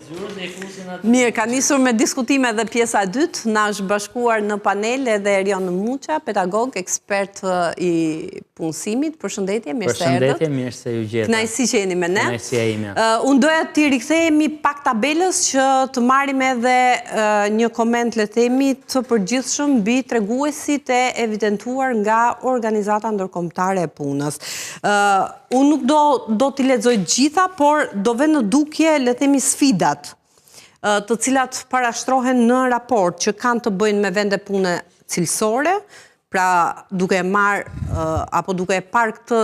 Mirë, ka nisur me diskutime dhe pjesa e dytë, na është bashkuar në panel edhe Erion Muça, pedagog, ekspert i punësimit. Përshëndetje, mirë se erdhët. Përshëndetje, mirë se ju gjeta. Kënaqësi që jeni me ne. Kënaqësia ime. Unë doja t'i rikthehemi pak tabelës që të marrim edhe një koment, le themi, të përgjithshëm mbi treguesit e evidentuar nga Organizata Ndërkombëtare e Punës. Unë nuk do t'i lexoj gjitha, por do vë në dukje, le themi, sfidat të cilat parashtrohen në raport që kanë të bëjnë me vende pune cilësore, pra duke e parë këtë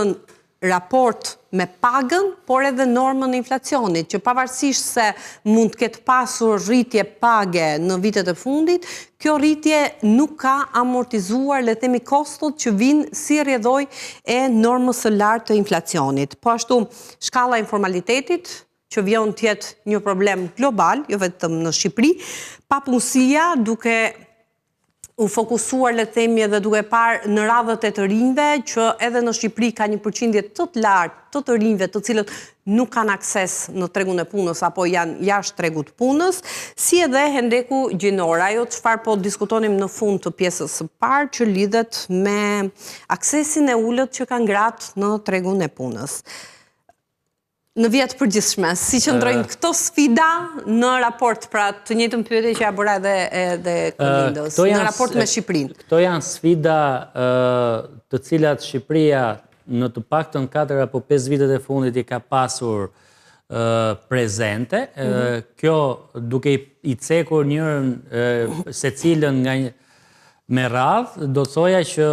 raport me pagën, por edhe normën e inflacionit, që pavarësisht se mund të ketë pasur rritje page në vitet e fundit, kjo rritje nuk ka amortizuar, le themi, kostot që vinë si rrjedhoj e normës së lartë të inflacionit. Po ashtu, shkalla e informalitetit, që vjen të jetë një problem global, jo vetëm në Shqipëri, papunësia duke u fokusuar, le themi, edhe duke parë në radhët e të rinjve, që edhe në Shqipëri ka një përqindje të lartë të rinjve, të cilët nuk kanë akses në tregun e punës apo janë jashtë tregut punës, si edhe hendeku gjinor. Ajo çfarë po diskutonim në fund të pjesës së parë që lidhet me aksesin e ulët që kanë gratë në tregun e punës. Në vjetë përgjithshme, si që ndrojnë këto sfida në raport, pra të njëjtën pyetje që ja bëra edhe Kolindës, në raport me Shqipërinë. Këto janë sfida të cilat Shqipëria në të paktën 4 apo 5 vitet e fundit i ka pasur prezente. Kjo duke i cekur njërën secilën nga me radhë, do të thoja që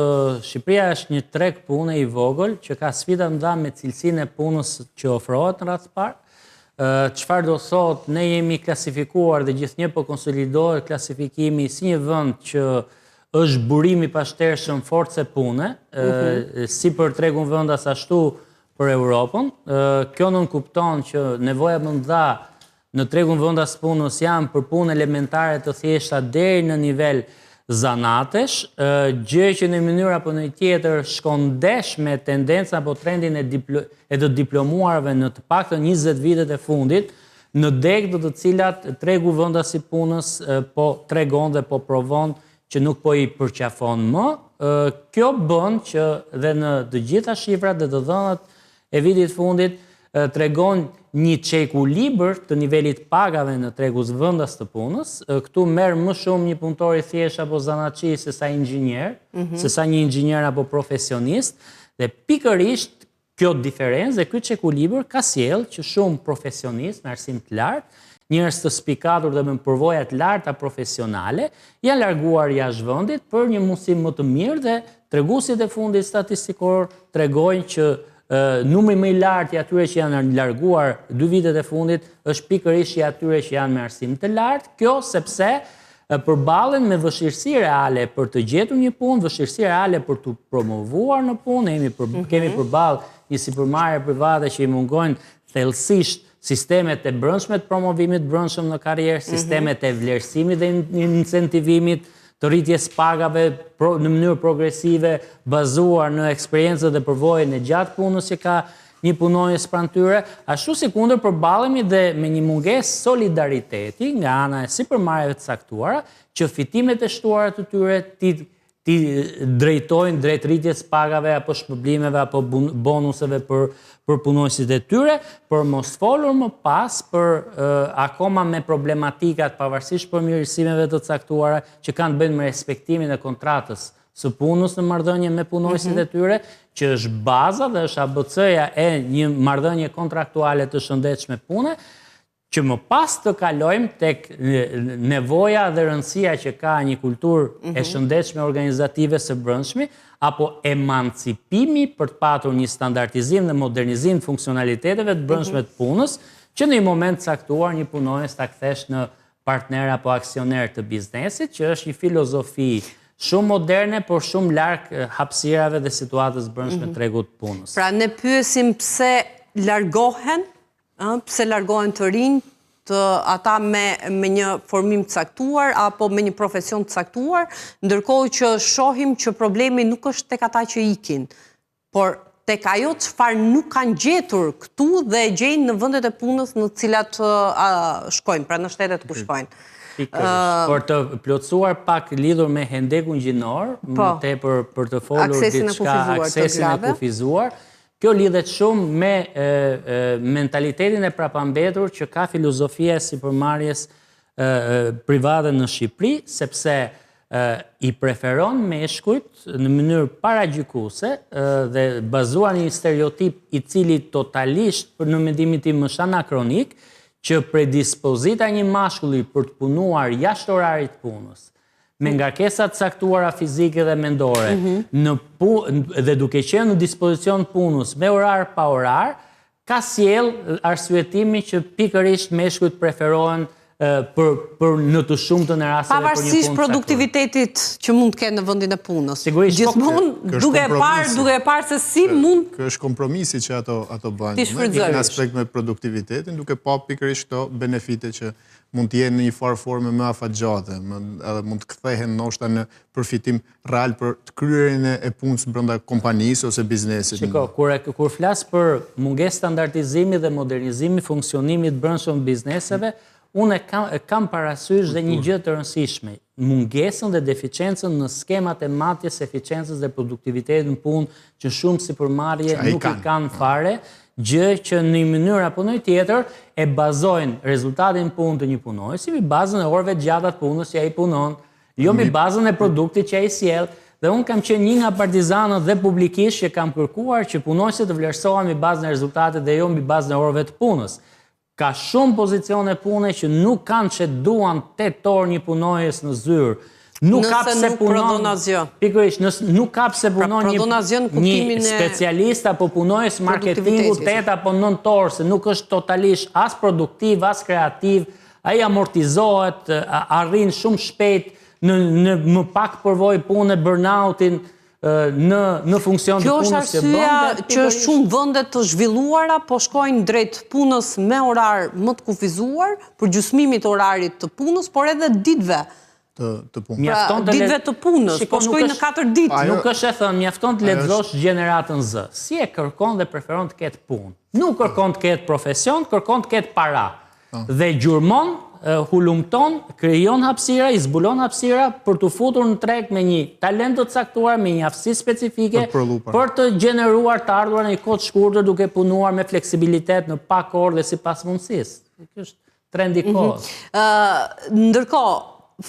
Shqipëria është një treg pune i vogël që ka sfida mëdha me cilësinë e punës që ofrohet në radhë të parë. Çfarë do thotë, ne jemi klasifikuar dhe gjithnjë po konsolidohet klasifikimi si një vend që është burimi i pashtershëm forcë pune, si për tregun vendas ashtu për Europën. Kjo nuk kupton që nevoja më mëdha në tregun vendas punës janë për punë elementare të thjeshta deri në nivel zanatesh, gjë që në mënyrë apo në tjetër shkon ndesh me tendencën apo trendin e të diplomuarve në të paktën 20 vitet e fundit, në degë të cilat tregu vendas i punës po tregon dhe po provon që nuk po i përqafon më. Kjo bën që dhe në të gjitha shifrat dhe të dhënat e vitit fundit tregon një çekuilibër të nivelit pagave në tregus vendas të punës. Këtu merr më shumë një punëtor i thjesht apo zanatçi se sa inxhinier, se sa një inxhinier apo profesionist, dhe pikërisht kjo diferencë dhe ky çekuilibër ka sjellë që shumë profesionistë me arsim të lartë, njerëz të spikatur dhe me përvoja të larta profesionale, janë larguar jashtë vendit për një mundësi më të mirë dhe treguesit e fundit statistikor tregojnë që numri më i lartë i atyre që janë larguar 2 vitet e fundit është pikërisht i atyre që janë me arsim të lartë. Kjo sepse përballen me vështirësi reale për të gjetur një punë, vështirësi reale për të promovuar në punë. Kemi përballë një sipërmarrje private që i mungojnë thellësisht sistemet e brendshme të promovimit brendshëm në karrierë, sistemet e vlerësimit dhe incentivimit të rritjes pagave në mënyrë progresive, bazuar në eksperiencën dhe përvojën e gjatë punës që ka një punonjës pranë tyre, ashtu si kundër përballemi dhe me një mungesë solidariteti nga ana e sipërmarrjeve të caktuara, që fitimet e shtuara të tyre ti drejtojnë drejt rritjes pagave apo shpërblimeve apo bonuseve për punonjësit e tyre, për mos folur më pas për akoma me problematikat pavarësisht për mirësimeve të caktuara që kanë të bëjnë me respektimin e kontratës së punës në marrëdhënie me punonjësit e tyre, që është baza dhe është ABC-ja e një marrëdhënie kontraktuale të shëndetshme pune, që më pas të kalojmë tek nevoja dhe rëndësia që ka një kulturë e shëndetshme organizative së brendshme, apo emancipimi për të patur një standardizim dhe modernizim të funksionaliteteve të brendshme të punës, që në një moment caktuar një punonjës ta kthesh në partner apo aksioner të biznesit, që është një filozofi shumë moderne, por shumë larg hapësirave dhe situatës brendshme të tregut të punës. Pra ne pyesim pse largohen të rinj, ata me një formim të caktuar apo me një profesion të caktuar, ndërkohë që shohim që problemi nuk është tek ata që ikin, por tek ajo çfarë nuk kanë gjetur këtu dhe e gjejnë në vendet e punës në të cilat shkojnë, pra në shtetet ku shkojnë. Por të plotësuar pak lidhur me hendekun gjinor, më tepër për të folur diçka aksesin e kufizuar, kjo lidhet shumë me mentalitetin e prapambetur që ka filozofia e sipërmarrjes private në Shqipëri, sepse i preferon meshkujt në mënyrë paragjykuese dhe bazuar një stereotip i cili totalisht në mendimin tim është anakronik, që predispozita një mashkulli për të punuar jashtë orarit punës, me ngarkesat caktuara fizike dhe mendore, dhe duke qenë në dispozicion punës me orar pa orar, ka sjell arsyetimin që pikërisht meshkujt preferohen për në të shumtën e rasteve për një punë caktuar. Pavarësisht produktivitetit që mund të kenë në vendin e punës. Sigurisht, gjithmonë duke e parë se si mund Ky është kompromisi që ato bëjnë. Ti shfrytëzojnë. Në aspekt me produktivitetin, duke pa pikërisht këto benefite që mund të jenë në një farë forme më afatgjate, edhe mund të kthehen ndoshta në përfitim real për të kryerjen e punës brenda kompanisë ose biznesit. Shiko, kur flas për mungesë standardizimi dhe modernizimi funksionimit brendshëm bizneseve, unë kam parasysh dhe një gjë të rëndësishme, mungesën dhe deficiencën në skemat e matjes eficiencës dhe produktivitetit në punë që shumë sipërmarrje nuk i kanë fare, gjë që në një mënyrë apo në tjetër e bazojnë rezultatin punë të një punojësi mbi bazën e orëve të gjata të punës që ai punon, jo mbi bazën e produktit që ai sjell. Dhe unë kam qenë një nga partizanët dhe publikisht që kam kërkuar që punojësit të vlerësohen mbi bazën e rezultatit dhe jo mbi bazën e orëve të punës. Ka shumë pozicione pune që nuk kanë që duan 8 orë një punojës në zyrë. Nëse nuk prodhon asgjë. Pikërisht, nuk ka pse punon një specialist apo punojës marketingu 8 apo 9 orë, se nuk është totalisht as produktiv, as kreativ, ai amortizohet, arrin shumë shpejt në më pak përvojë punë, burnoutin në funksion të punës që bën. Kjo është arsyeja që shumë vende të zhvilluara po shkojnë drejt punës me orar më të kufizuar, për gjysmimit orarit të punës, por edhe ditëve të punës. Pra, ditëve të punës, po shkojnë në 4 ditë. Nuk është e thënë, mjafton të lexosh gjeneratën Z. Si e kërkon dhe preferon të ketë punë. Nuk kërkon të ketë profesion, kërkon të ketë para. Dhe gjurmon, hulumton, krijon hapësira, i zbulon hapësira për të futur në treg me një talent të caktuar, me një aftësi specifike, për të gjeneruar të ardhuar në një kohë të shkurtër duke punuar me fleksibilitet në pak orë dhe sipas mundësisë. Kjo është trendi i kohës. Ndërkohë,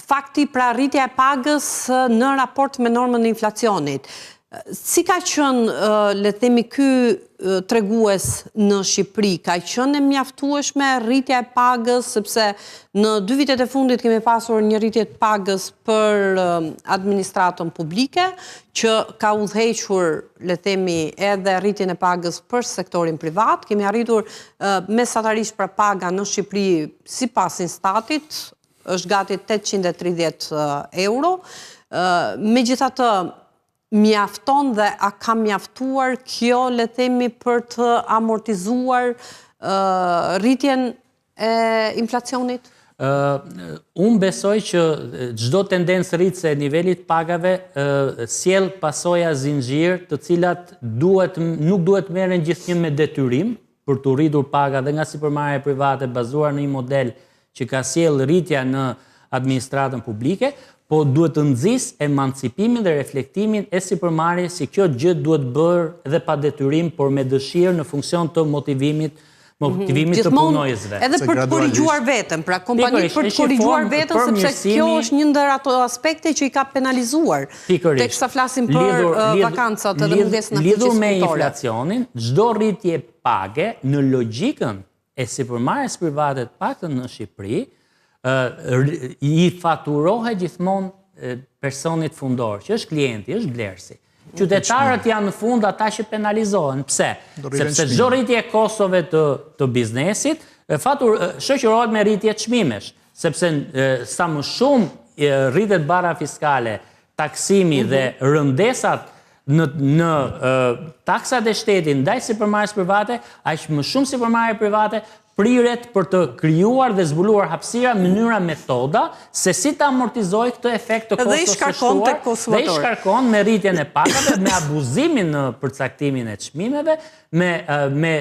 fakti pra rritja e pagës në raport me normën e inflacionit. Si ka qenë, le të themi, ky tregues në Shqipëri? Ka qenë e mjaftueshme rritja e pagës, sepse në 2 vitet e fundit kemi pasur një rritje të pagës për administratën publike, që ka udhëhequr, le të themi, edhe rritjen e pagës për sektorin privat. Kemi arritur mesatarisht pra paga në Shqipëri sipas Instatit, është gati 830 euro. Megjithatë, mjafton dhe a ka mjaftuar kjo, le themi, për të amortizuar rritjen e inflacionit? Unë besoj që çdo tendencë rritëse e nivelit pagave sjell pasoja zinxhir, të cilat nuk duhet merren gjithnjë me detyrim për të rritur paga dhe nga sipërmarrja private bazuar në një model që ka sjell rritja në administratën publike, po duhet të nxjisë emancipimin dhe reflektimin e sipërmarrjes si kjo gjë duhet bërë edhe pa detyrim, por me dëshirë në funksion të motivimit të punojësve. Edhe për të korrigjuar veten, pra kompanitë për të korrigjuar veten, sepse kjo është një ndër ato aspekte që i ka penalizuar. Teksa flasim për vakancat edhe mungesën e lidhur me inflacionin, çdo rritje page në logjikën e sipërmarrjes private të paktën në Shqipëri, i faturohet gjithmonë personit fundor, që është klienti, është blerësi. Qytetarët janë në fund ata që penalizohen. Pse? Sepse çdo rritje e kostove të biznesit shoqërohet me rritje të çmimesh, sepse sa më shumë rritet bara fiskale, taksimi dhe rëndesat në taksat e shtetit ndaj sipërmarrjes private, aq më shumë sipërmarrje private, priret për të krijuar dhe zbuluar hapësira, mënyra, metoda se si ta amortizoj këtë efekt të kostos të shtuar dhe i shkarkon me rritjen e pakave, me abuzimin në përcaktimin e çmimeve, me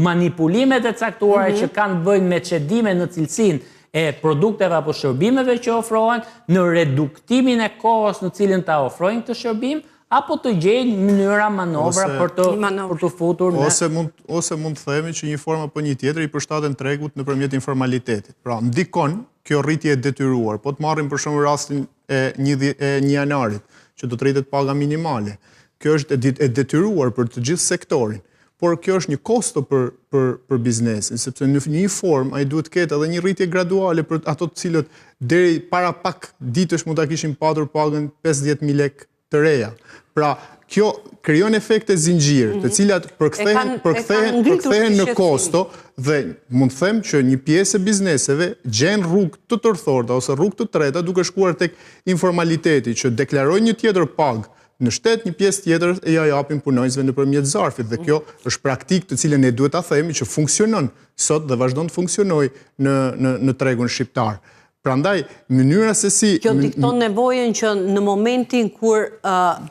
manipulimet e caktuara që kanë bëjnë me çedime në cilësinë e produkteve apo shërbimeve që ofrohen, në reduktimin e kohës në cilën ta ofrojnë këtë shërbim, apo të gjejnë mënyra manovra për të futur në... Ose mund të themi që një formë apo një tjetër i përshtaten tregut nëpërmjet informalitetit. Pra, ndikon kjo rritje e detyruar, po të marrim për shembull rastin e 1 janarit, që do të rritet paga minimale. Kjo është e detyruar për të gjithë sektorin, por kjo është një kosto për biznesin, sepse në një formë ai duhet të ketë edhe një rritje graduale për ato të cilët deri para pak ditësh mund ta kishin patur pagën 50.000 lekë të reja. Pra, kjo krijon efekte zinxhir, të cilat përkthehen në kosto dhe mund të them që një pjesë e bizneseve gjen rrugë të tërthorta ose rrugë të treta duke shkuar tek informaliteti që deklarojnë një tjetër pagë në shtet, një pjesë tjetër e ja japin punonjësve nëpërmjet zarfit dhe kjo është praktikë të cilën ne duhet ta themi që funksionon sot dhe vazhdon të funksionojë në tregun shqiptar. Prandaj, mënyra se si... Kjo dikton nevojën që në momentin kur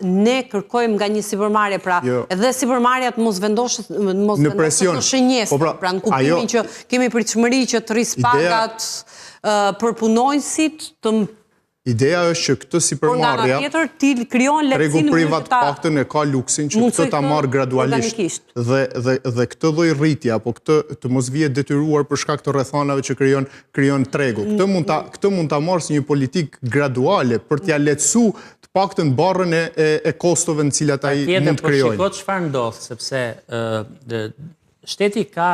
ne kërkojmë nga një sipërmarrje, pra edhe sipërmarrjat mos vendoset në shënjesë, pra në kuptimin që kemi pritshmëri që të rrisë pagat për punonjësit të... Ideja është që këtë sipërmarrja, tregu privat paktën e ka luksin që këtë ta marrë gradualisht. Dhe këtë lloj rritje, apo këtë të mos vije detyruar për shkak të rrethanave që krijon tregu. Këtë mund ta marrë si një politikë graduale për t'ia lehtësu të paktën barrën e kostove në cilat ai mund të krijojë. Shiko çfarë ndodh, sepse shteti ka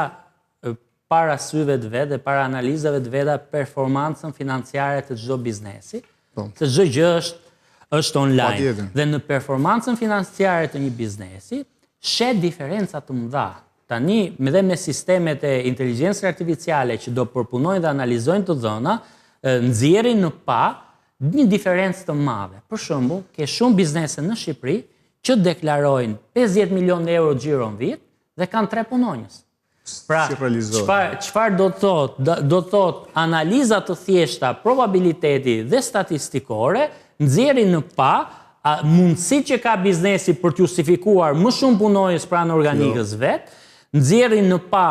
para syve të vet dhe para analizave të veta performancën financiare të çdo biznesi. Se çdo gjë është online. Dhe në performancën financiare të një biznesi, shet diferenca të mëdha. Tani, dhe me sistemet e inteligjencës artificiale që do përpunojnë dhe analizojnë të dhëna, nxjerrin në pa një diferencë të madhe. Për shembull, ke shumë biznese në Shqipëri që deklarojnë 50 milion euro xhiro në vit dhe kanë 3 punonjës. Pra, çfarë do të thotë analiza të thjeshta, probabiliteti dhe statistikore, nxjerrin në pa mundësitë që ka biznesi për të justifikuar më shumë punonjës pranë organikës vet, nxjerrin në pa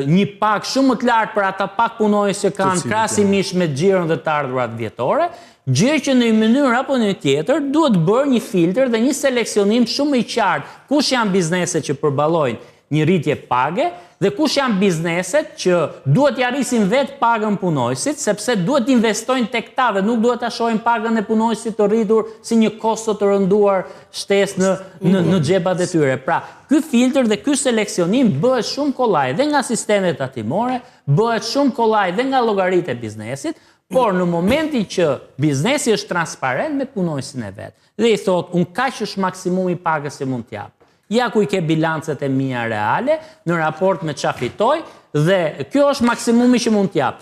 një pak shumë më të lartë për ata pak punonjës që kanë krahasimisht me xhiron dhe të ardhurat vjetore, gjë që në një mënyrë apo në një tjetër duhet bërë një filtr dhe një seleksionim shumë i qartë kush janë bizneset që përballojnë një rritje page dhe kush janë bizneset që duhet ja rrisin vetë pagën punonjësit, sepse duhet investojnë tek ta dhe nuk duhet ta shohin pagën e punonjësit të rritur si një kosto të rënduar shtesë në xhepat e tyre. Pra, ky filtr dhe ky seleksionim bëhet shumë kollaj dhe nga sistemet tatimore, bëhet shumë kollaj dhe nga llogaritë e biznesit, por në momentin që biznesi është transparent me punonjësin e vet dhe i thotë unë kaq është maksimumi pagës që mund t'jap. Ja ku i ke bilancet e mia reale në raport me çfarë fitoj dhe kjo është maksimumi që mund t'jap.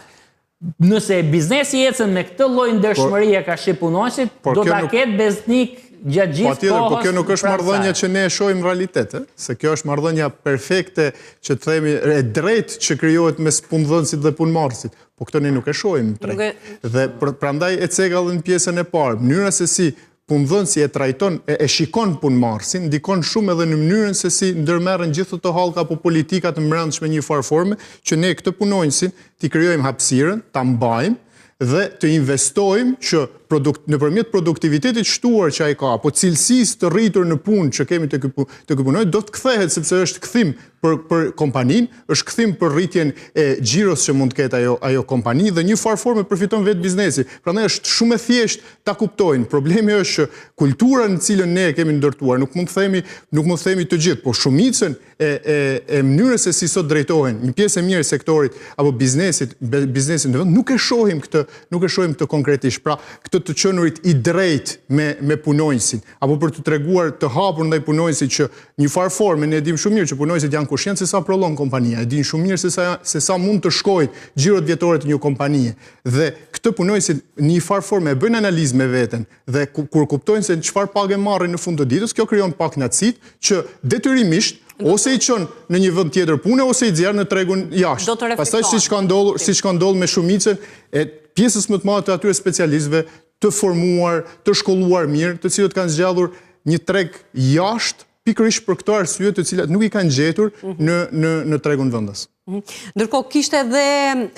Nëse biznesi ecën me këtë lloj ndershmërie ka shqip punonjësit, do ta ketë beznik gjatë gjithë kohës. Po kjo nuk është marrëdhënia që ne e shohim realitet, se kjo është marrëdhënia perfekte që të themi e drejtë që krijohet mes punëdhënësit dhe punëmarrësit. Po këtë ne nuk e shohim drejt. Dhe prandaj e cega edhe në pjesën e parë, mënyra se si punëdhënësi e trajton, e shikon punëmarrësin, ndikon shumë edhe në mënyrën se si ndërmerren gjithë të hallka apo politika të brendshme një farë forme, që ne këtë punonjësin t'i krijojmë hapësirën, ta mbajmë dhe të investojmë që nëpërmjet produktivitetit shtuar që ai ka, apo cilësisë të rritur në punë që kemi të ky punonjës, do të kthehet sepse është kthim për kompaninë, është kthim për rritjen e xhiros që mund të ketë ajo kompani dhe një farë forme përfiton vetë biznesi. Prandaj është shumë e thjeshtë ta kuptojnë. Problemi është që kultura në cilën ne kemi ndërtuar, nuk mund të themi të gjithë, por shumicën e mënyrës se si sot drejtohen një pjesë e mirë e sektorit apo biznesin në vend, nuk e shohim këtë konkretisht. Pra, këtë të qenurit i drejt me punonjësin, apo për të treguar të hapur ndaj punonjësit që një farë forme ne e dim shumë mirë që punonjësit janë kushtent se sa prolon kompania, e din shumë mirë se sa mund të shkojnë xhirot vjetore të një kompanie. Dhe këtë punonjësit në një farë forme e bëjnë analizë me veten dhe kur kuptojnë se çfarë pagë marrin në fund të ditës, kjo krijon pak knatësitë që detyrimisht ose i çon në një vend tjetër pune ose i nxjerr në tregun jashtë. Do të reflektohen. Pastaj siç ka ndodhur me shumicën e pjesës më të madhe të atyre specialistëve të formuar, të shkolluar mirë, të cilët kanë zgjallur një treg jashtë pikërisht për këto arsye të cilat nuk i kanë gjetur në tregun vendas. Ndërkohë kishte edhe,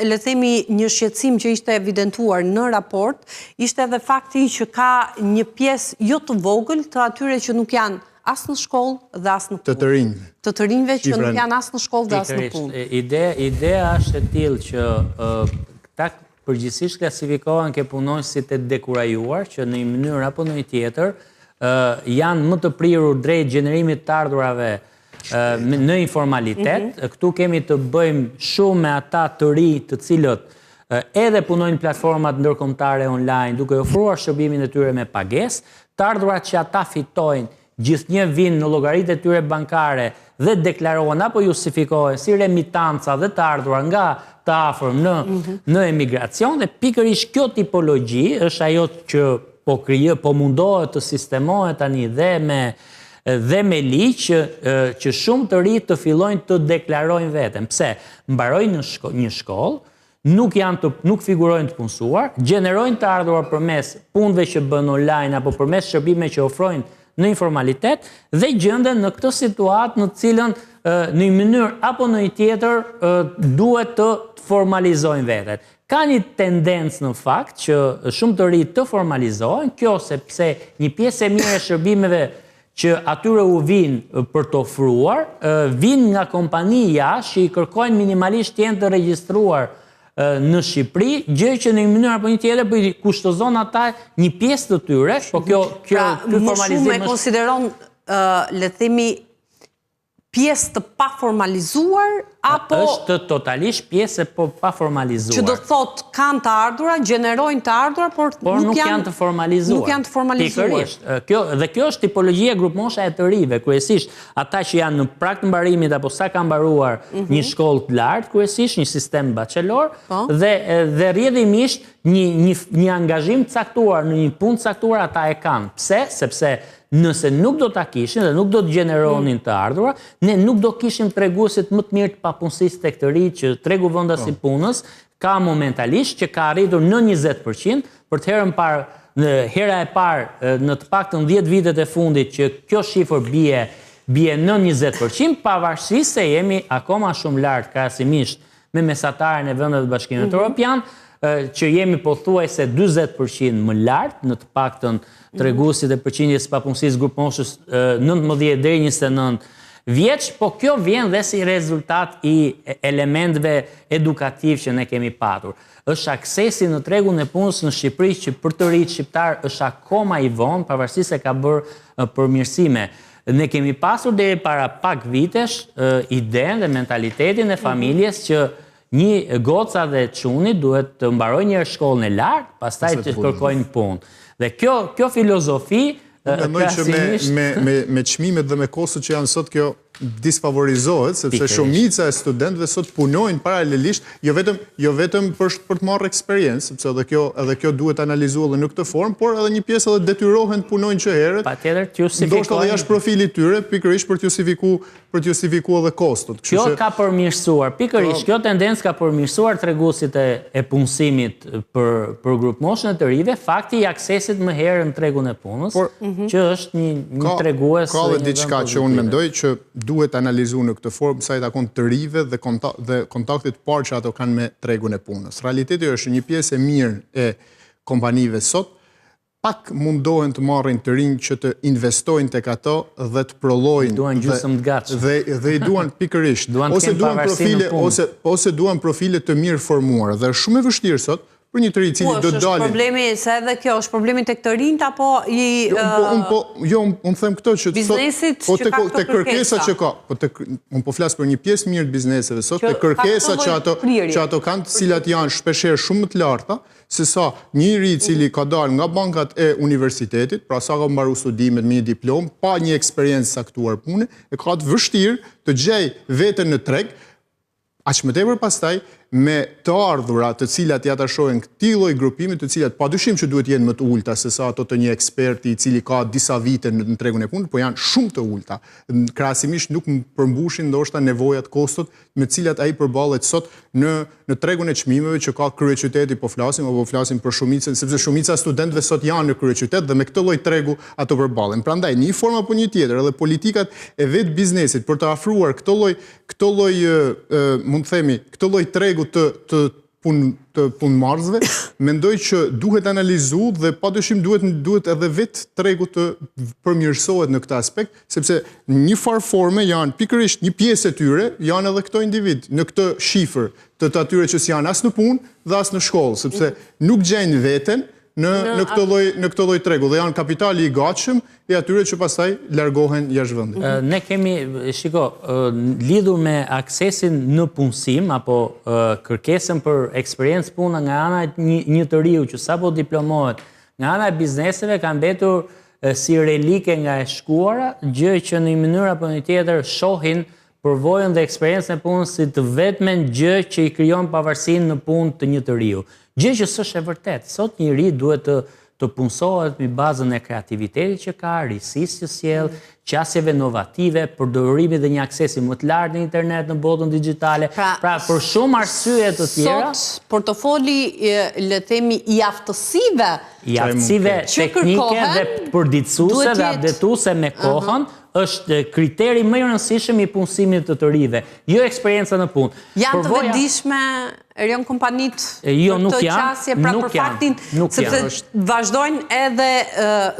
le të themi, një shqetësim që ishte evidentuar në raport, ishte edhe fakti që ka një pjesë jo të vogël të atyre që nuk janë as në shkollë dhe as në punë. Të rinjve. Të rinjve që nuk janë as në shkollë dhe as në punë. Ideja është e tillë që këta përgjithsisht klasifikohen ke punonjësit e dekurajuar që në një mënyrë apo në një tjetër janë më të prirur drejt gjenerimit të ardhurave në informalitet. Këtu kemi të bëjmë shumë me ata të ri të cilët edhe punojnë platformat ndërkombëtare online duke ofruar shërbimin e tyre me pagesë, të ardhurat që ata fitojnë gjithnjë vinë në llogaritë e tyre bankare dhe deklarohen apo justifikohen si remitanca dhe të ardhurar nga të afërm në emigracion dhe pikërisht kjo tipologji është ajo që po mundohet të sistemohet tani dhe me ligj që shumë të ri të fillojnë të deklarojnë veten. Pse? Mbarojnë një shkollë, nuk figurojnë të punësuar, gjenerojnë të ardhurar përmes punëve që bën online apo përmes shërbime që ofrojnë në informalitet dhe gjenden në këtë situatë në cilën në një mënyrë apo në një tjetër duhet të formalizojnë vetet. Ka një tendencë në fakt që shumë të ri të formalizohen, kjo sepse një pjesë e mirë e shërbimeve që atyre u vinë për të ofruar, vinë nga kompanija që i kërkojnë minimalisht të jenë të regjistruar në Shqipëri, gjë që në një mënyrë apo një tjetër po i kushtozon ata një pjesë të tyre, po kjo më shumë e konsideron, le të themi, pjesë të paformalizuar apo është totalisht pjesë e paformalizuar. Që do thotë kanë të ardhura, gjenerojnë të ardhura, por nuk janë të formalizuar. Nuk janë të formalizuar. Dhe kjo është tipologjia grupmosha e të rive, kryesisht ata që janë në prag të mbarimit apo sa kanë mbaruar një shkollë të lartë, kryesisht një sistem bachelor dhe rrjedhimisht një angazhim caktuar në një punë caktuar ata e kanë. Pse? Sepse nëse nuk do ta kishin dhe nuk do të gjeneronin të ardhura, ne nuk do kishim treguesit më të mirë të papunësisë tek të ri që tregu vendas i punës ka momentalisht që ka arritur në 20% për të hera e parë në të paktën 10 vitet e fundit që kjo shifër bie në 20%, pavarësisht se jemi akoma shumë lart krahasimisht me mesataren e vendeve të Bashkimit Evropian, që jemi pothuajse 40% më lartë në të paktën treguesit e përqindjes papunësisë grupmoshës 19 deri 29 vjeç, po kjo vjen dhe si rezultat i elementeve edukativ që ne kemi patur. Është aksesi në tregun e punës në Shqipëri që për të rinjt shqiptar është akoma i vonë, pavarësisht se ka bërë përmirësime. Ne kemi pasur deri para pak vitesh idenë dhe mentalitetin e familjes që një goca dhe çuni duhet të mbarojnë një shkollën e lartë, pastaj të kërkojnë punë. Dhe kjo filozofi mendoj që me çmimet dhe me kostot që janë sot kjo disfavorizohet, sepse shumica e studentëve sot punojnë paralelisht, jo vetëm për të marrë eksperiencë, sepse edhe kjo duhet analizuar edhe në këtë formë, por edhe një pjesë edhe detyrohen të punojnë që herët. Patjetër të justifikojnë. Ndoshta edhe jashtë profilit tyre, pikërisht për të justifikuar edhe kostot. Kjo ka përmirësuar, pikërisht kjo tendencë ka përmirësuar treguesit e punësimit për grupmoshën e të rive, fakti i aksesit më herë në tregun e punës, që është një tregues. Ka dhe diçka që unë mendoj që duhet analizu në këtë formë sa i takon të rive dhe kontaktit parë që ato kanë me tregun e punës. Realiteti është një pjesë e mirë e kompanive sot, pak mundohen të marrin të rinj që të investojnë tek ato dhe të prolojnë. Duan gjysmë të gatshëm. Dhe i duan pikërisht. Ose duan profile të mirë formuara. Dhe është shumë e vështirë sot për një të ri cili do të dalin. Është problemi se edhe kjo është problemi tek të rinjt apo unë them këto që biznesit që ka këto kërkesa që ka. Unë po flas për një pjesë mirë të bizneseve sot, te kërkesa që ato kanë, të cilat janë shpeshherë shumë më të larta se sa njëri i cili ka dalë nga bankat e universitetit, pra sa ka mbaruar studimet me një diplomë, pa një eksperiencë saktuar pune, e ka të vështirë të gjej veten në treg, aq më tepër pastaj me të ardhura të cilat ja tashojnë këtij lloji grupimi, të cilat padyshim që duhet jenë më të ulta se sa ato të një eksperti i cili ka disa vite në tregun e punës, po janë shumë të ulta. Krahasimisht nuk përmbushin ndoshta nevojat, kostot me të cilat ai përballet sot në tregun e çmimeve që ka kryeqyteti, po flasim për shumicën, sepse shumica e studentëve sot janë në kryeqytet dhe me këtë lloj tregu ato përballen. Prandaj në një formë apo një tjetër, edhe politikat e vet biznesit për të afruar këtë lloj mund të themi, këtë lloj tregu të punëmarrësve, mendoj që duhet analizu dhe padyshim duhet edhe vetë tregu të përmirësohet në këtë aspekt, sepse një farë forme janë pikërisht një pjesë e tyre, janë edhe këto individ në këtë shifër të atyre që s'janë as në punë dhe as në shkollë, sepse nuk gjejnë veten në këtë lloj tregu dhe janë kapitali i gatshëm i atyre që pastaj largohen jashtë vendit. Ne kemi, lidhur me aksesin në punësim apo kërkesën për eksperiencë puna nga ana e një të riu që sapo diplomohet, nga ana e bizneseve ka mbetur si relike nga e shkuara, gjë që në një mënyrë apo një tjetër shohin përvojën dhe eksperiencën e punës si të vetmen gjë që i krijon pavarësinë në punë të një të riu. Gjë që s'është e vërtetë. Sot një ri duhet të punësohet mbi bazën e kreativitetit që ka, risisë që sjell, qasjeve inovative, përdorimit dhe një aksesi më të lartë në internet në botën digjitale. Pra për shumë arsye të tjera, sot portofoli le themi i aftësive teknike dhe përditësuese dhe updetuese me kohën është kriteri më i rëndësishëm i punësimit të rive, jo eksperjenca në punë. Janë të vetëdijshme rion kompanitë për të qasje, pra për faktin, sepse vazhdojnë edhe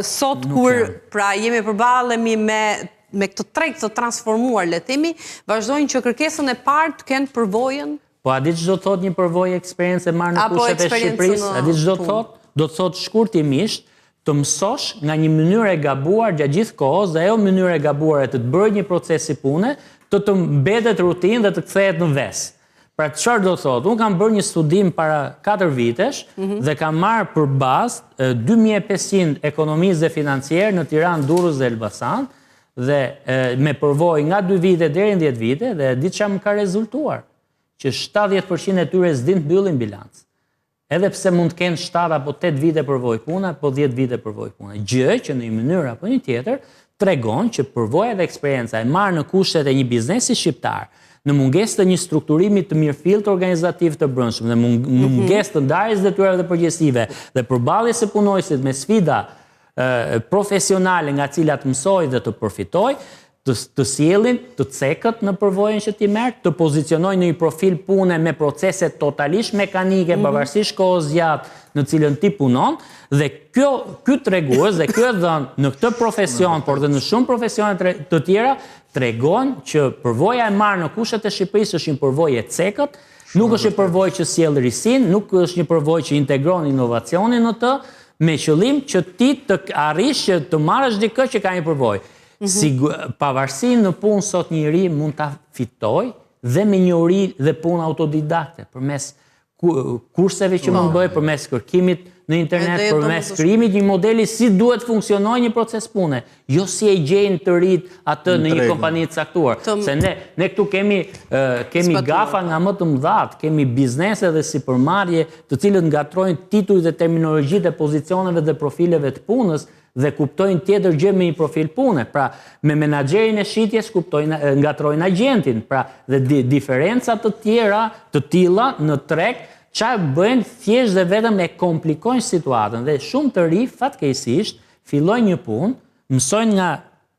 sot kur pra jemi përballemi me këtë treg të transformuar, le themi, vazhdojnë që kërkesën e parë të kenë përvojën. Po a di ç'do të thotë një përvojë eksperiencë e marrë në kushtet e Shqipërisë? A di ç'do të thotë? Do të thotë shkurtimisht të mësosh nga një mënyrë e gabuar gjatë gjithë kohës dhe ajo mënyrë e gabuar e të bëjë një proces si pune, të mbetet rutinë dhe të kthehet në vesë. Pra çfarë do thotë? Unë kam bërë një studim para 4 vitesh dhe kam marrë për bazë 2500 ekonomistë dhe financier në Tiranë, Durrës dhe Elbasan dhe me përvojë nga 2 vite deri në 10 vite dhe di çfarë më ka rezultuar, që 70% e tyre s'din të mbyllin bilancë. Edhe pse mund të kenë 7 apo 8 vite përvojë puna, apo 10 vite përvojë puna. Gjë që në një mënyrë apo një tjetër tregon që përvoja dhe eksperienca e marrë në kushtet e një biznesi shqiptar, në mungesë të një strukturimi të mirëfillt organizativ të brendshëm, në mungesë të ndarjes detyrave dhe përgjegjësive dhe përballjes së punonjësit me sfida profesionale nga cilat mësoj dhe të përfitoj, të sjellin, të cekët në përvojën që ti merr, të pozicionojnë në një profil pune me procese totalisht mekanike, pavarësisht kohës gjatë në cilën ti punon, dhe ky tregues dhe ky dhënë në këtë profesion, por dhe në shumë profesione të tjera, tregon që përvoja e marrë në kushtet e Shqipërisë është një përvojë e cekët, nuk është një përvojë që sjell risin, nuk është një përvojë që integron inovacionin në të, me qëllim që ti të arrish që të marrësh dikë që ka një përvojë. Pavarësi në punë sot njëri mund ta fitoj dhe me njohuri dhe punë autodidakte, përmes kurseve që mund bëj, përmes kërkimit në internet, përmes krijimit një modeli si duhet funksionojë një proces pune, jo si e gjejnë të rit atë në një kompani të caktuar. Se ne këtu kemi gafa nga më të mëdhat, kemi biznese dhe sipërmarrje të cilët ngatrojnë titujt dhe terminologjitë e pozicioneve dhe profileve të punës dhe kuptojnë tjetër gjë me një profil pune. Pra, me menaxherin e shitjes ngatrojnë agentin. Pra, dhe diferenca të tjera, të tilla në treg, çfarë bëjnë thjesht dhe vetëm e komplikojnë situatën dhe shumë të ri fatkeqësisht fillojnë një punë, mësojnë nga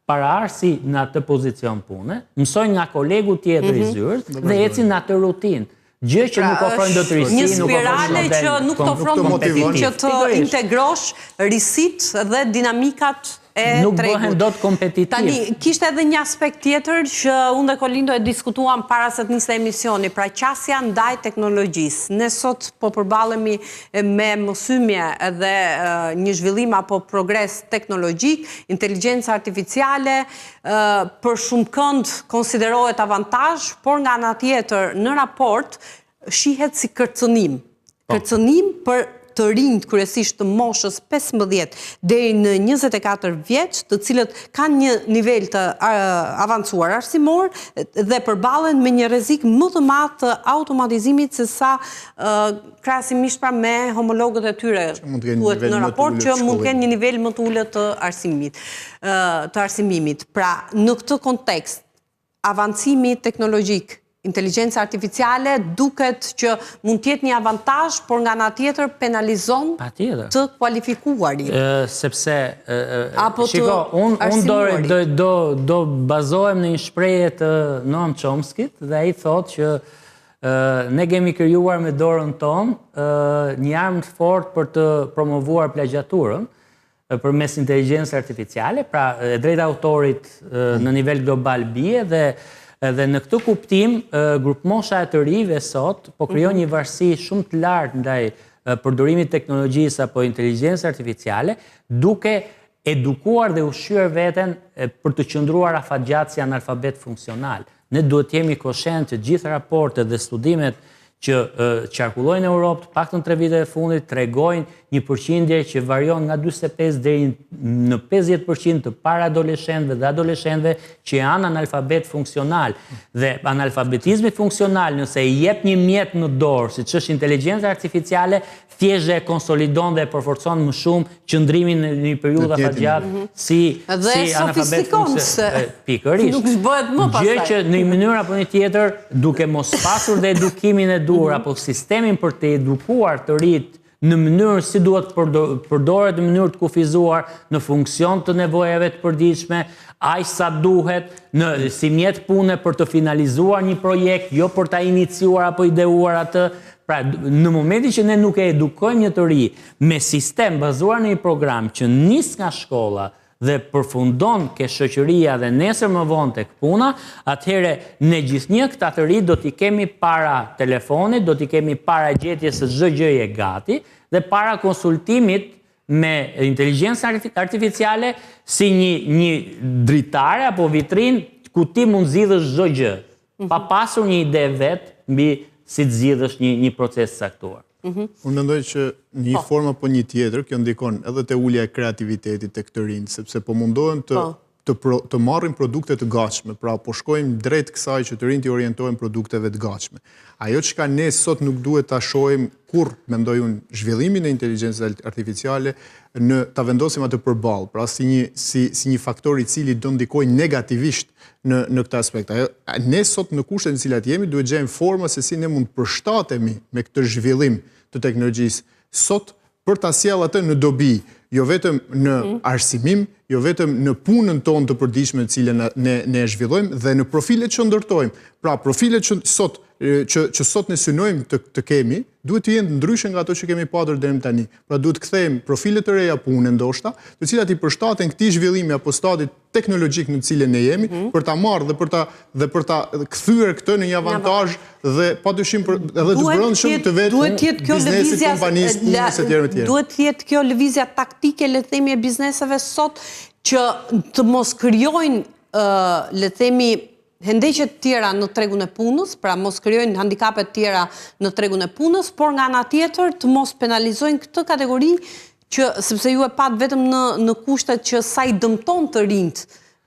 paraardhësi në atë pozicion pune, mësojnë nga kolegu tjetër i zyrës dhe ecin në atë rutinë. Gjë që nuk ofrojnë do të risi, një spirale që nuk të ofron që të integrosh risit dhe dinamikat e tregut. Nuk bëhen do të kompetitiv. Tani, kishte edhe një aspekt tjetër që unë dhe Kolindo e diskutuam para se të nisë emisioni, pra qasja ndaj teknologjisë. Ne sot po përballemi me mësymje dhe një zhvillim apo progres teknologjik, inteligjenca artificiale, për shumë kënd konsiderohet avantazh, por nga ana tjetër në raport shihet si kërcënim. Kërcënim për të rinjt, kryesisht të moshës 15 deri në 24 vjeç, të cilët kanë një nivel të avancuar arsimor dhe përballen me një rrezik më të madh të automatizimit se sa krahasimisht pra me homologët e tyre thuhet në raport që mund të kenë një nivel më të ulët të arsimimit. Pra, në këtë kontekst, avancimi teknologjik, inteligjenca artificiale duket që mund të jetë një avantazh, por nga ana tjetër penalizon të kualifikuarit. Sepse shiko, unë do bazohem në një shprehje të Noam Chomskyt dhe ai thotë që ne kemi krijuar me dorën tonë një armë të fortë për të promovuar plagjaturën përmes inteligjencës artificiale, pra e drejta autorit në nivel global bie dhe në këtë kuptim grupmosha e të rive sot po krijon një varësi shumë të lartë ndaj përdorimit të teknologjisë apo inteligjencës artificiale, duke edukuar dhe ushqyer veten për të qëndruar afatgjatë si analfabet funksional. Ne duhet jemi koshent që gjithë raportet dhe studimet që qarkullojnë në Europë, të paktën 3 vite e fundit, tregojnë një përqindje që varion nga 45 deri në 50% të para-adoleshentëve dhe adoleshentëve që janë analfabet funksional. Dhe analfabetizmi funksional, nëse i jep një mjet në dorë, siç është inteligjenca artificiale, thjesht e konsolidon dhe e përforcon më shumë qëndrimin në një periudhë afatgjatë si analfabet funksional. Pikërisht. Nuk bëhet më pastaj. Gjë që në një mënyrë apo një tjetër, duke mos pasur dhe edukimin e duhur apo sistemin për të edukuar të rinjt në mënyrë si duhet përdoret në mënyrë të kufizuar në funksion të nevojave të përditshme, aq sa duhet si mjet pune për të finalizuar një projekt, jo për ta iniciuar apo ideuar atë. Pra, në momentin që ne nuk e edukojmë një të ri me sistem bazuar në një program që nis nga shkolla dhe përfundon ke shoqëria dhe nesër më vonë tek puna, atëherë ne gjithnjë këta të ri do t'i kemi para telefonit, do t'i kemi para gjetjes së çdo gjëje gati dhe para konsultimit me inteligjencë artificiale si një dritare apo vitrinë ku ti mund zgjidhësh çdo gjë, pa pasur një ide vet mbi si të zgjidhësh një proces saktuar. Unë mendoj që një formë apo një tjetër, kjo ndikon edhe te ulja e kreativitetit tek të rinjt, sepse po mundohen të marrin produkte të gatshme, pra po shkojmë drejt kësaj që të rinjt i orientohen produkteve të gatshme. Ajo çka ne sot nuk duhet ta shohim kur mendoj unë zhvillimin e inteligjencës artificiale ta vendosim atë përballë, pra si një faktor i cili do ndikojë negativisht në këtë aspekt. Ne sot në kushtet në cilat jemi duhet gjejmë forma se si ne mund të përshtatemi me këtë zhvillim të teknologjisë sot për ta sjellë atë në dobi, jo vetëm në arsimim, jo vetëm në punën tonë të përditshme të cilën ne e zhvillojmë dhe në profilet që ndërtojmë. Pra profilet që sot ne synojmë të kemi, duhet të jenë ndryshe nga ato që kemi patur deri më tani. Pra duhet kthejmë profile të reja pune ndoshta, të cilat i përshtaten këtij zhvillimi apo stadit teknologjik në të cilën ne jemi, për ta marrë dhe për ta kthyer këtë në një avantazh dhe padyshim edhe të brendshëm të vetë biznesit, kompanisë, punës e tjerë me tjerë. Duhet të jetë kjo lëvizja taktike, le të themi, e bizneseve sot që të mos krijojnë, le të themi, hendeqet tjera në tregun e punës, pra mos krijojnë handikapet tjera në tregun e punës, por nga ana tjetër të mos penalizojnë këtë kategori që sepse ju e pat vetëm në kushtet që sa i dëmton të rinjt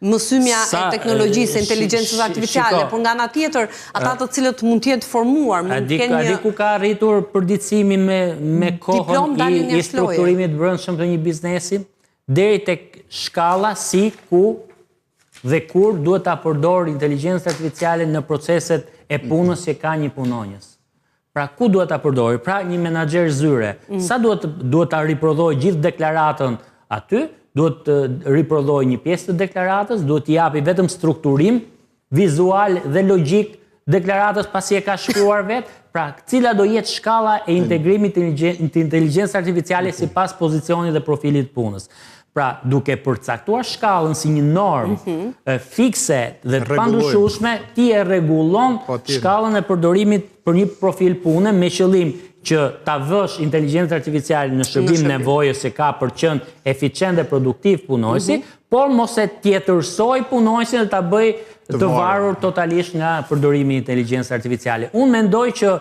mësymja e teknologjisë, inteligjencës artificiale, por nga ana tjetër ata të cilët mund të jenë formuar, mund të kenë një ku ka arritur përditësimi me kohën i strukturimit brendshëm të një biznesi, deri tek shkalla si ku dhe kur duhet ta përdor inteligjencën artificiale në proceset e punës që ka një punonjës. Pra ku duhet ta përdori? Pra një menaxher zyre. Sa duhet ta riprodhoj gjithë deklaratën aty, duhet të riprodhoj një pjesë të deklaratës, duhet t'i japi vetëm strukturim vizual dhe logjik deklaratës pasi e ka shkruar vetë. Pra, cila do jetë shkalla e integrimit të inteligjencës artificiale sipas pozicionit dhe profilit punës. Pra, duke përcaktuar shkallën si një normë fikse dhe të pandryshueshme, ti e rregullon shkallën e përdorimit për një profil pune me qëllim që ta vësh inteligjencën artificiale në shërbim nevojës që ka për qenë eficient dhe produktiv punojësi, por mos e tjetërsoj punojësin dhe ta bëj të varur totalisht nga përdorimi i inteligjencës artificiale. Unë mendoj që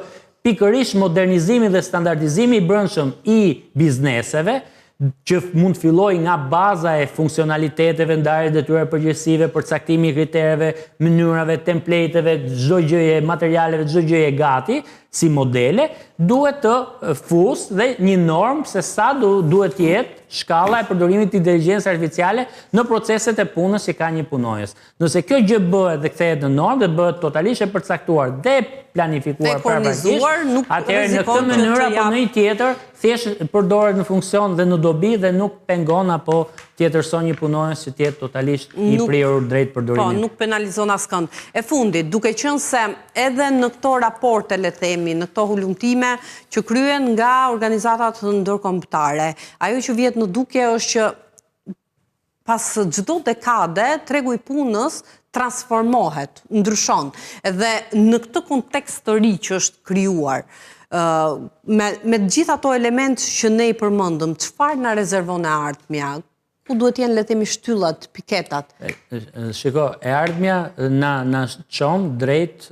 pikërisht modernizimi dhe standardizimi I brendshëm I bizneseve, që mund të filloj nga baza e funksionaliteteve, ndarjes detyrave përgjegjësive, përcaktimi I kritereve, mënyrave, templeteve, çdo gjëje, materialeve, çdo gjëje gati, si modele, duhet të fus dhe një normë se sa duhet jetë shkalla e përdorimit të inteligjencës artificiale në proceset e punës që ka një punonjës. Nëse kjo gjë bëhet dhe kthehet në normë dhe bëhet totalisht e përcaktuar dhe planifikuar paraprakisht, atëherë në këtë mënyrë apo në një tjetër thjesht përdoret në funksion dhe në dobi dhe nuk pengon apo tjetërson një punonjës që tjetë totalisht I prirur drejt përdorimit. Po, nuk penalizon askënd. E fundit, duke qenë se edhe në këto raporte, le themi, në këto hulumtime që kryen nga organizatat ndërkombëtare, ajo që vjet në dukje është që pas çdo dekade tregu I punës transformohet, ndryshon. Dhe në këtë kontekst të ri që është krijuar, me gjitha ato elementë që ne I përmendëm, çfarë na rezervon e ardhmja? Ku duhet jenë, le themi, shtyllat, piketat? Shiko, e ardhmja na çon drejt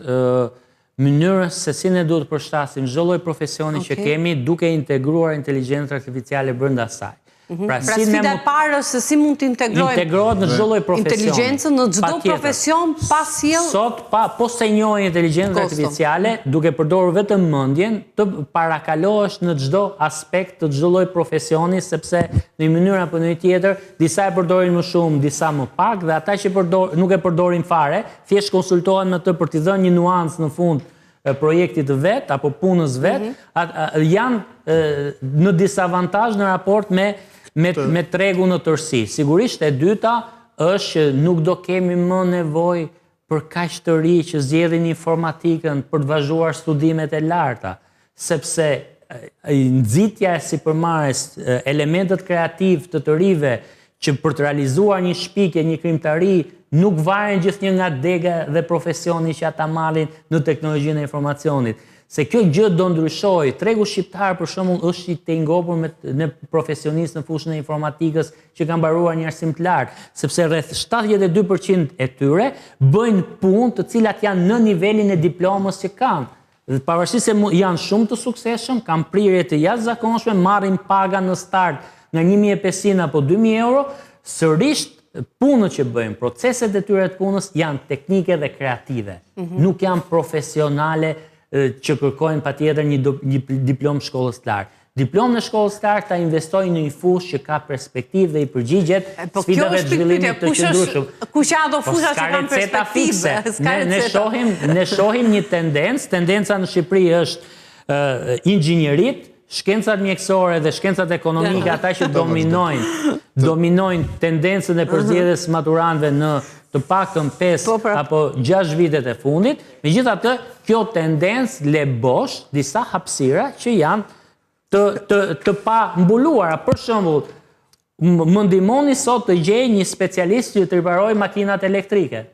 mënyrës se si ne duhet të përshtasim çdo lloj profesioni që kemi duke integruar inteligjencën artificiale brenda saj. Pra sfida e parë se si mund të integrohet në çdo lloj profesioni. Inteligjencën në çdo profesion pa sjell. Sot po se njohë inteligjencën artificiale, duke përdorur vetëm mendjen, të parakalohesh në çdo aspekt të çdo lloj profesioni, sepse në një mënyrë apo në një tjetër, disa e përdorin më shumë, disa më pak, dhe ata që nuk e përdorin fare, thjesht konsultohen me të për t'i dhënë një nuancë në fund projektit vet apo punës vet, janë në disavantazh në raport me tregu në tërësi. Sigurisht e dyta është që nuk do kemi më nevojë për kaq të ri që zgjedhin informatikën për të vazhduar studimet e larta, sepse nxitja e sipërmarrjes, elementet kreativ të rive që për të realizuar një shpikje, një krimtari, nuk varen gjithnjë nga dega dhe profesioni që ata marrin në teknologjinë e informacionit. Se kjo gjë do ndryshojë. Tregu shqiptar për shembull është I tengopur me profesionistë në fushën e informatikës që kanë mbaruar një arsim të lartë, sepse rreth 72% e tyre bëjnë punë të cilat janë në nivelin e diplomës që kanë. Pavarësisht se janë shumë të suksesshëm, kanë prirje të jashtëzakonshme, marrin paga në start nga 1.500 apo 2.000 euro, sërish punët që bëjmë, proceset e tyre të punës janë teknike dhe kreative. Nuk janë profesionale që kërkojnë patjetër një diplom shkollës të lartë. Diplomën e shkollës të lartë ta investojnë në një fushë që ka perspektivë dhe I përgjigjet sfidave të zhvillimit të qëndrueshëm. Kush janë ato fusha që kanë perspektivë? Ne shohim një tendencë, tendenca në Shqipëri është inxhinierit, shkencat mjekësore dhe shkencat ekonomike, ata që dominojnë tendencën e përzgjedhjes maturantëve në të paktën 5 apo 6 vitet e fundit. Megjithatë, kjo tendencë le bosh disa hapësira që janë të pa mbuluara. Për shembull, më ndihmoni sot të gjej një specialist që të riparojë makinat elektrike.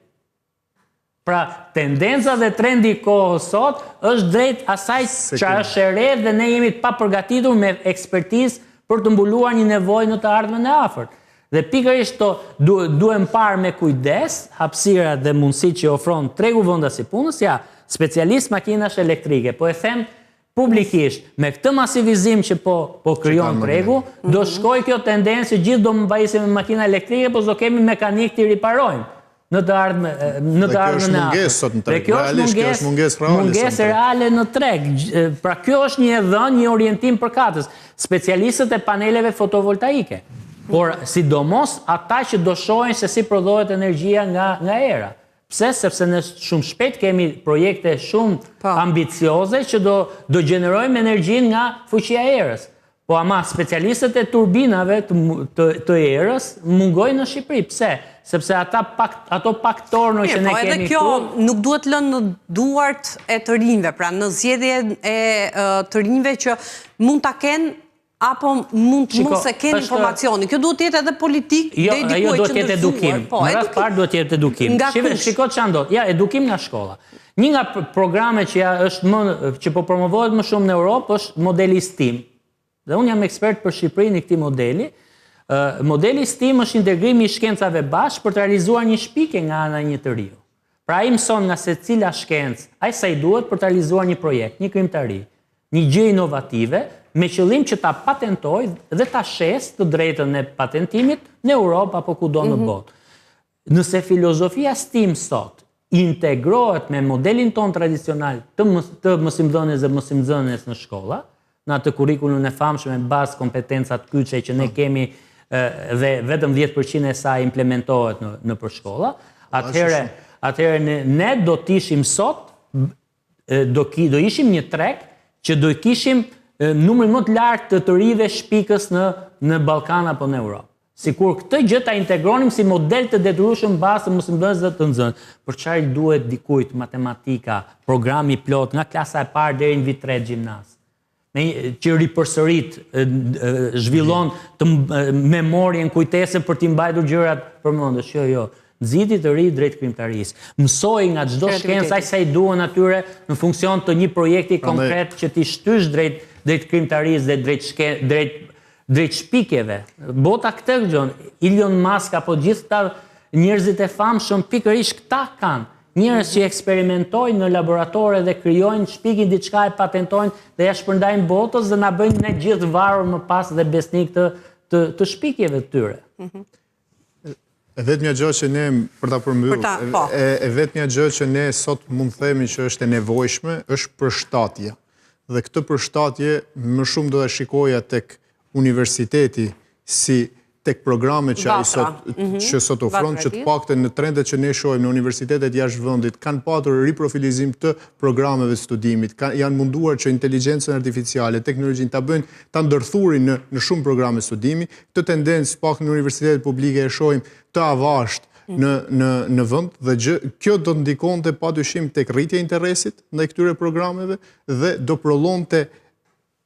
Pra, tendenca dhe trendi I kohës sot është drejt asaj që është e re dhe ne jemi të papërgatitur me ekspertizë për të mbuluar një nevojë në të ardhmen e afërt. Dhe pikërisht duhem parë me kujdes hapësirat dhe mundësitë që ofron tregu vendas I punës, specialist makinash elektrike. Po e them publikisht, me këtë masivizim që po krijon tregu, do shkoj kjo tendencë që gjithë do mbahisim me makina elektrike, po do kemi mekanik të riparojnë në të ardhmen e afërt. Dhe kjo është mungesë reale në treg. Pra kjo është një dhënë, një orientim përkatës. Specialistët e paneleve fotovoltaike. Por sidomos ata që do shohin se si prodhohet energjia nga era. Pse? Sepse ne shumë shpejt kemi projekte shumë ambicioze që do gjenerojmë energjinë nga fuqia e erës. Po ama specialistët e turbinave të erës mungojnë në Shqipëri. Pse? Sepse ato paktorno që ne kemi këtu... Po edhe kjo nuk duhet lënë në duart e të rinjve, pra në zgjedhje e të rinjve që mund ta kenë apo mund të mos e kenë informacionin. Kjo duhet të jetë edhe politik dhe I dikuj që ndërzuar. Në rast parë duhet të jetë edukim. Shiko çfarë ndodh. Ja, edukim nga shkolla. Një nga programe që po promovohet më shumë në Europë është modeli STEAM. Dhe unë jam ekspert për Shqipërinë I këtij modeli. Modeli STEAM është integrimi I shkencave bashkë për të realizuar një shpikje nga ana e një të riu. Pra ai mëson nga secila shkencë, ai sa i duhet për të realizuar një projekt, një krijimtari, një gjë inovative, me qëllim që ta patentoj dhe ta shes të drejtën e patentimit në Europë apo kudo në botë. Nëse filozofia STEAM sot integrohet me modelin ton tradicional të mësimdhënies dhe mësimdhënies në shkolla, në atë kurrikulun e famshëm me bazë kompetencat kyçe që ne kemi dhe vetëm 10% e saj implementohet në për shkolla, atëherë ne do të ishim sot, do ishim një treg që do kishim numrin më të lartë të rive shpikës në Ballkan apo në Europë. Sikur këtë gjë ta integronim si model të detyrueshëm bazë të mësimdhënësve dhe të nxënësve. Për çfarë duhet dikujt matematika, programi plot nga klasa e parë deri në vit 3 gjimnaz? Që ripërsërit, zhvillon të memorien, kujtesën për t'i mbajtur gjërat përmendesh. Jo. Nxiti të ri drejt krijimtarisë. Mësoj nga çdo shkencë aq sa i duan atyre në funksion të një projekti konkret që t'i shtysh drejt krijimtarisë dhe drejt shpikjeve. Bota këtë gjën, Elon Musk apo gjithë ta njerëzit e famshëm pikërisht këta kanë. Njerëz që eksperimentojnë në laboratore dhe krijojnë, shpikin diçka e patentojnë dhe ja shpërndajnë botës dhe na bëjnë ne gjithë varur më pas dhe besnik të shpikjeve të tyre. E vetmja gjë që ne, për ta përmbyllur, e vetmja gjë që ne sot mund të themi që është e nevojshme, është përshtatja. Dhe këtë përshtatje më shumë do ta shikoja tek universiteti si tek programet që sot ofron, që të paktën në trendet që ne shohim në universitetet jashtë vendit kanë patur riprofilizim të programeve studimit, janë munduar që inteligjencën artificiale, teknologjinë ta bëjnë, ta ndërthurin në shumë programe studimi. Këtë tendencë pak në universitetet publike e shohim të avashtë në vend dhe kjo do të ndikonte padyshim tek rritja e interesit ndaj këtyre programeve dhe do prolonte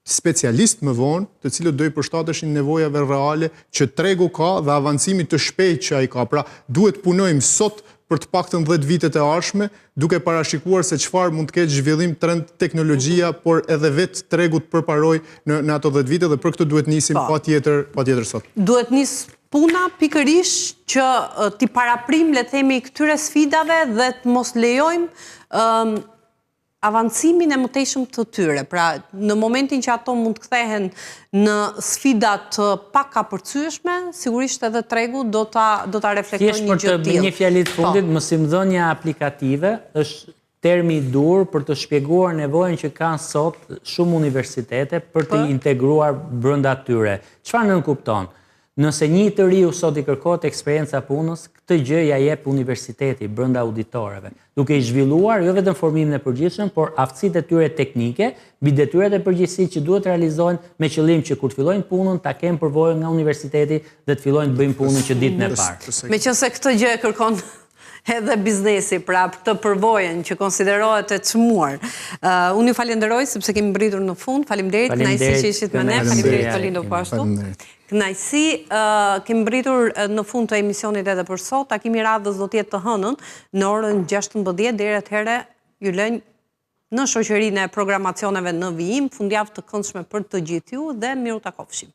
specialist më vonë, të cilët do i përshtateshin nevojave reale që tregu ka dhe avancimit të shpejt që ai ka. Pra, duhet punojmë sot për të paktën 10 vitet e ardhshme, duke parashikuar se çfarë mund të ketë zhvillim trend teknologjia, por edhe vetë tregu të përparoj në ato 10 vite dhe për këtë duhet nisim patjetër sot. Duhet nis puna pikërisht që t'i paraprim, le të themi, këtyre sfidave dhe të mos lejojmë avancimin e mëtejshëm të tyre. Pra, në momentin që ato mund të kthehen në sfida të pakapërcyeshme, sigurisht edhe tregu do ta reflektojë një gjë të tillë. Një fjali të fundit, mësimdhënia aplikative është termi i dur për të shpjeguar nevojën që kanë sot shumë universitete për të integruar brenda tyre. Çfarë nënkupton? Nëse një të riu sot i kërkohet eksperienca punës, këtë gjë ja jep universiteti brenda auditorëve, duke i zhvilluar jo vetëm formimin e përgjithshëm, por aftësitë e tyre teknike, mbi detyrat e përgjithësisë që duhet realizohen me qëllim që kur të fillojnë punën ta kenë përvojën nga universiteti dhe të fillojnë të bëjnë punën që ditën e parë. Meqense këtë gjë e kërkon edhe biznesi, pra këtë përvojën që konsiderohet e çmuar. Unë ju falenderoj sepse kemi mbritur në fund. Faleminderit, kënaqësi që ishit me ne. Faleminderit Tolindo po ashtu. Kënaqësi, kemi mbritur në fund të emisionit edhe për sot. Takimi i radhës do të jetë të hënën në orën 16 deri atëherë ju lënj në shoqërinë e programacioneve në vijim, fundjavë të këndshme për të gjithë ju dhe miru takofshim.